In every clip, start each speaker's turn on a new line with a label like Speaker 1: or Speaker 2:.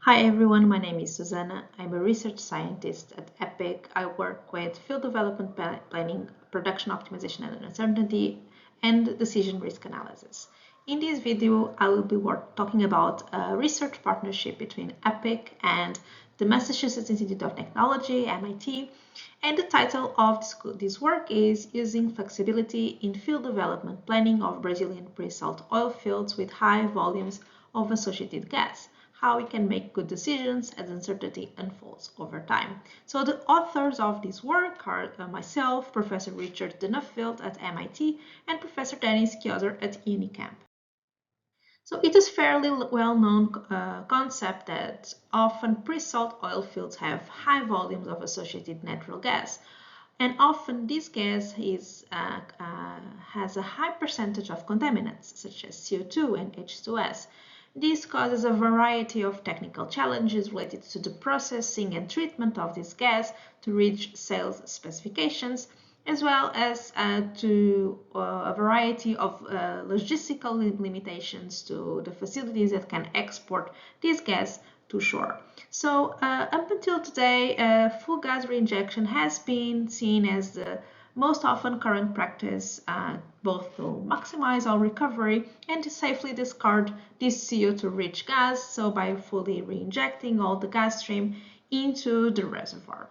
Speaker 1: Hi everyone, my name is Susana. I'm a research scientist at EPIC. I work with field development planning, production optimization and uncertainty, and decision risk analysis. In this video, I will be talking about a research partnership between EPIC and the Massachusetts Institute of Technology, MIT, and the title of this work is Using Flexibility in Field Development Planning of Brazilian Pre-salt oil fields with High Volumes of Associated Gas, how we can make good decisions as uncertainty unfolds over time. So the authors of this work are myself, Professor Richard de Neufville at MIT, and Professor Denis Schiozer at Unicamp. So it is fairly well-known concept that often pre-salt oil fields have high volumes of associated natural gas, and often this gas has a high percentage of contaminants such as CO2 and H2S. This causes a variety of technical challenges related to the processing and treatment of this gas to reach sales specifications, as well as to a variety of logistical limitations to the facilities that can export this gas to shore. So up until today, full gas reinjection has been seen as the most often current practice, both to maximize oil recovery and to safely discard this CO2-rich gas, so by fully reinjecting all the gas stream into the reservoir.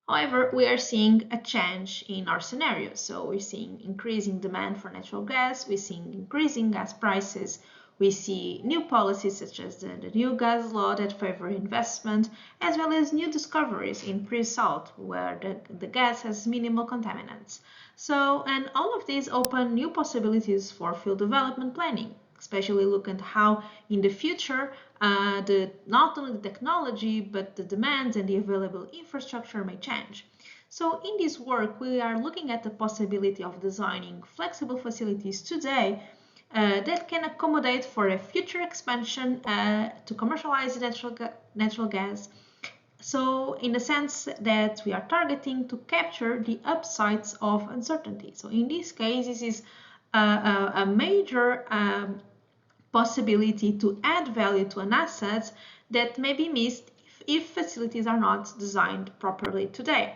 Speaker 1: However, we are seeing a change in our scenario. So we're seeing increasing demand for natural gas, we're seeing increasing gas prices, we see new policies such as the new gas law that favor investment, as well as new discoveries in pre-salt where the gas has minimal contaminants. So, and all of these open new possibilities for field development planning, especially look at how in the future not only the technology but the demands and the available infrastructure may change. So in this work, we are looking at the possibility of designing flexible facilities today that can accommodate for a future expansion to commercialize natural gas. So in the sense that we are targeting to capture the upsides of uncertainty. So in this case, this is a major possibility to add value to an asset that may be missed if facilities are not designed properly today.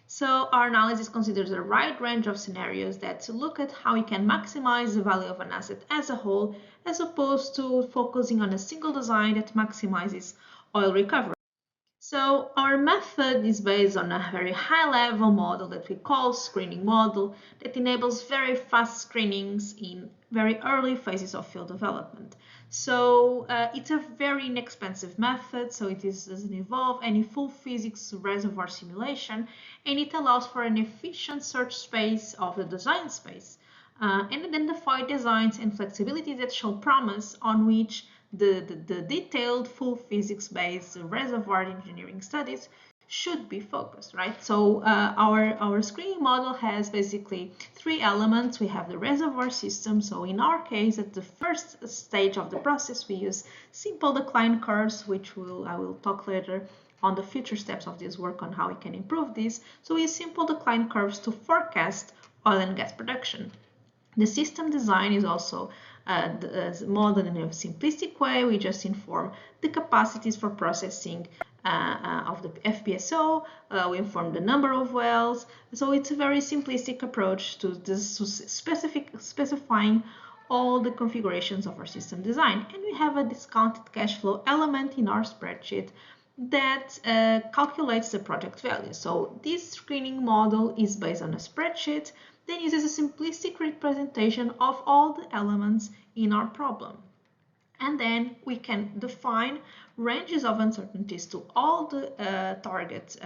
Speaker 1: So our analysis considers a wide range of scenarios that look at how we can maximize the value of an asset as a whole, as opposed to focusing on a single design that maximizes oil recovery. So our method is based on a very high-level model that we call screening model that enables very fast screenings in very early phases of field development. So it's a very inexpensive method, so it doesn't involve any full physics reservoir simulation, and it allows for an efficient search space of the design space and identify designs and flexibility that show promise on which the detailed full physics-based reservoir engineering studies should be focused, right? So our screening model has basically three elements. We have the reservoir system. So in our case, at the first stage of the process, we use simple decline curves, which I will talk later on the future steps of this work on how we can improve this. So we use simple decline curves to forecast oil and gas production. The system design is also modeled in a simplistic way. We just inform the capacities for processing of the FPSO. We inform the number of wells. So it's a very simplistic approach to specifying all the configurations of our system design. And we have a discounted cash flow element in our spreadsheet that calculates the project value. So this screening model is based on a spreadsheet that uses a simplistic representation of all the elements in our problem. And then we can define ranges of uncertainties to all the target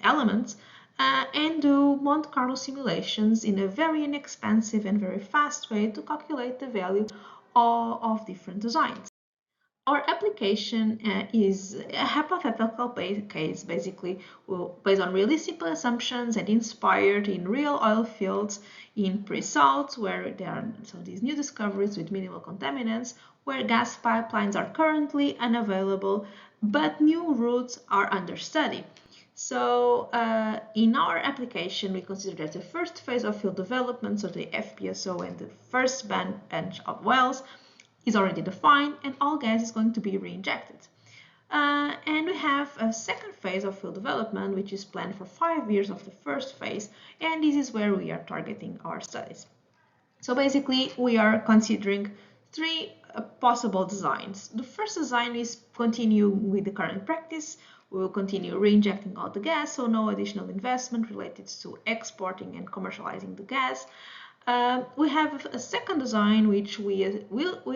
Speaker 1: elements and do Monte Carlo simulations in a very inexpensive and very fast way to calculate the value of different designs. Our application is a hypothetical case, basically based on realistic assumptions and inspired in real oil fields in pre-salt, where there are these new discoveries with minimal contaminants, where gas pipelines are currently unavailable, but new routes are under study. So in our application, we consider that the first phase of field development, so the FPSO and the first bench of wells, is already defined and all gas is going to be reinjected. And we have a second phase of field development, which is planned for 5 years of the first phase, and this is where we are targeting our studies. So basically, we are considering three possible designs. The first design is continue with the current practice. We will continue reinjecting all the gas, so no additional investment related to exporting and commercializing the gas. We have a second design, which we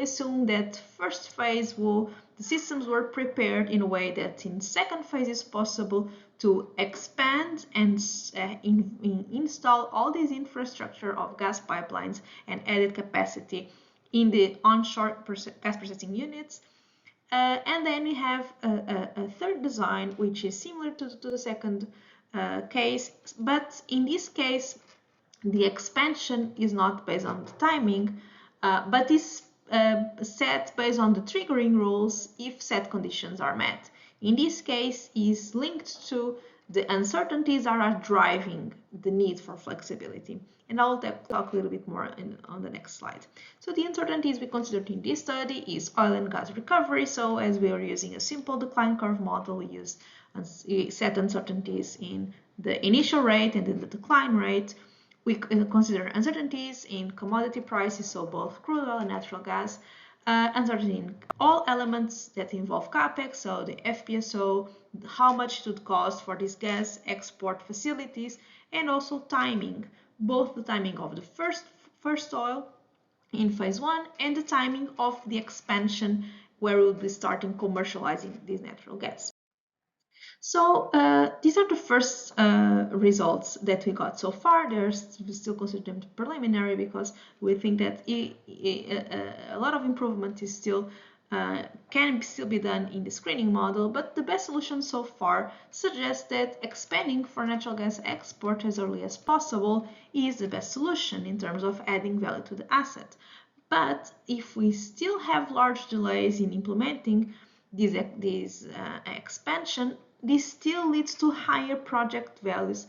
Speaker 1: assume that first phase the systems were prepared in a way that in second phase is possible to expand and install all this infrastructure of gas pipelines and added capacity in the onshore gas processing units. And then we have a third design, which is similar to the second case, but in this case, the expansion is not based on the timing, but is set based on the triggering rules if set conditions are met. In this case, is linked to the uncertainties that are driving the need for flexibility. And I'll talk a little bit more on the next slide. So the uncertainties we considered in this study is oil and gas recovery. So as we are using a simple decline curve model, we set uncertainties in the initial rate and in the decline rate. We consider uncertainties in commodity prices, so both crude oil and natural gas, uncertainty in all elements that involve CAPEX, so the FPSO, how much it would cost for these gas export facilities, and also timing, both the timing of the first oil in phase 1 and the timing of the expansion where we will be starting commercializing this natural gas. So these are the first results that we got so far. We still consider them preliminary because we think that a lot of improvement is still can still be done in the screening model, but the best solution so far suggests that expanding for natural gas export as early as possible is the best solution in terms of adding value to the asset. But if we still have large delays in implementing this expansion, this still leads to higher project values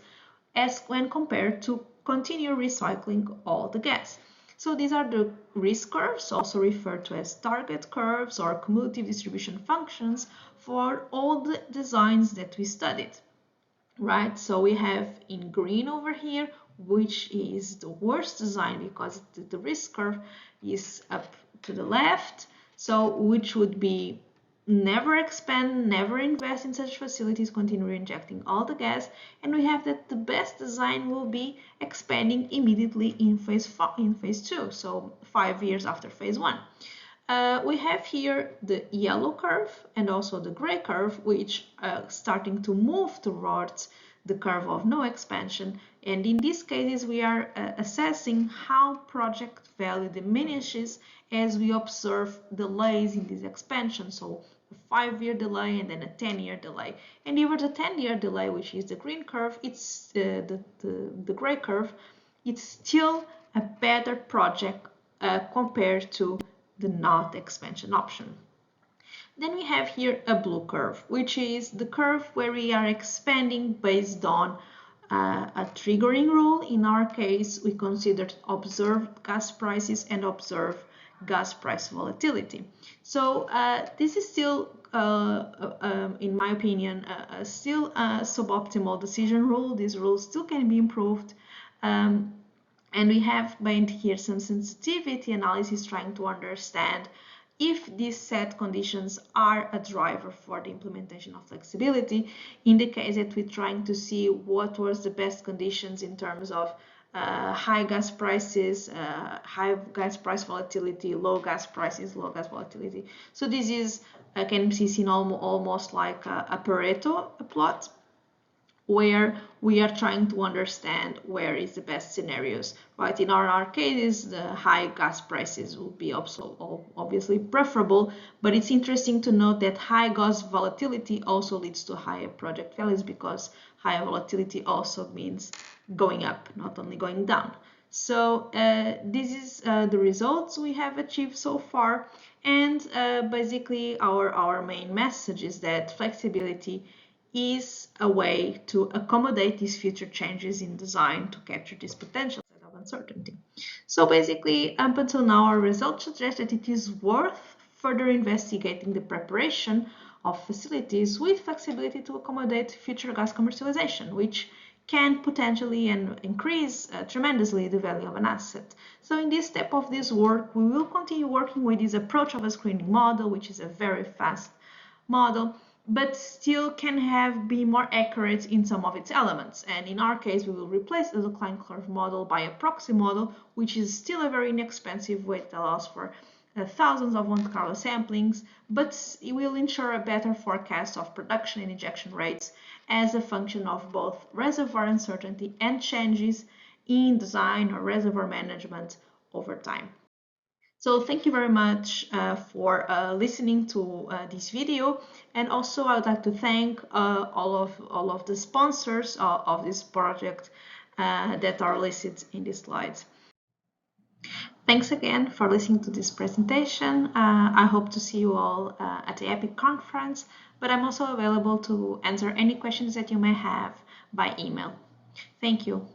Speaker 1: as when compared to continue recycling all the gas. So these are the risk curves, also referred to as target curves or cumulative distribution functions for all the designs that we studied, right? So we have in green over here, which is the worst design because the risk curve is up to the left, so which would be never expand, never invest in such facilities, continue injecting all the gas, and we have that the best design will be expanding immediately in phase 2, so 5 years after phase 1. We have here the yellow curve and also the gray curve, which are starting to move towards the curve of no expansion, and in these cases we are assessing how project value diminishes as we observe delays in this expansion, so a 5-year delay and then a 10-year delay. And even the 10-year delay, which is the green curve, it's the gray curve, it's still a better project compared to the not expansion option. Then we have here a blue curve, which is the curve where we are expanding based on a triggering rule. In our case, we considered observed gas prices and observed gas price volatility. So this is still, in my opinion, still a suboptimal decision rule. This rule still can be improved. And we have made here some sensitivity analysis trying to understand if these set conditions are a driver for the implementation of flexibility. In the case that we're trying to see what was the best conditions in terms of high gas prices, high gas price volatility, low gas prices, low gas volatility. So this is can be seen almost like a Pareto plot, where we are trying to understand where is the best scenarios, right? In our cases, the high gas prices will be also obviously preferable, but it's interesting to note that high gas volatility also leads to higher project values because higher volatility also means going up, not only going down. So this is the results we have achieved so far, and basically our main message is that flexibility is a way to accommodate these future changes in design to capture this potential set of uncertainty. So basically, up until now, our results suggest that it is worth further investigating the preparation of facilities with flexibility to accommodate future gas commercialization, which can potentially and increase tremendously the value of an asset. So in this step of this work, we will continue working with this approach of a screening model, which is a very fast model, but still can be more accurate in some of its elements. And in our case, we will replace the decline curve model by a proxy model, which is still a very inexpensive way that allows for thousands of Monte Carlo samplings, but it will ensure a better forecast of production and injection rates as a function of both reservoir uncertainty and changes in design or reservoir management over time. So thank you very much for listening to this video, and also I would like to thank all of the sponsors of this project that are listed in these slides. Thanks again for listening to this presentation. I hope to see you all at the EPIC conference, but I'm also available to answer any questions that you may have by email. Thank you.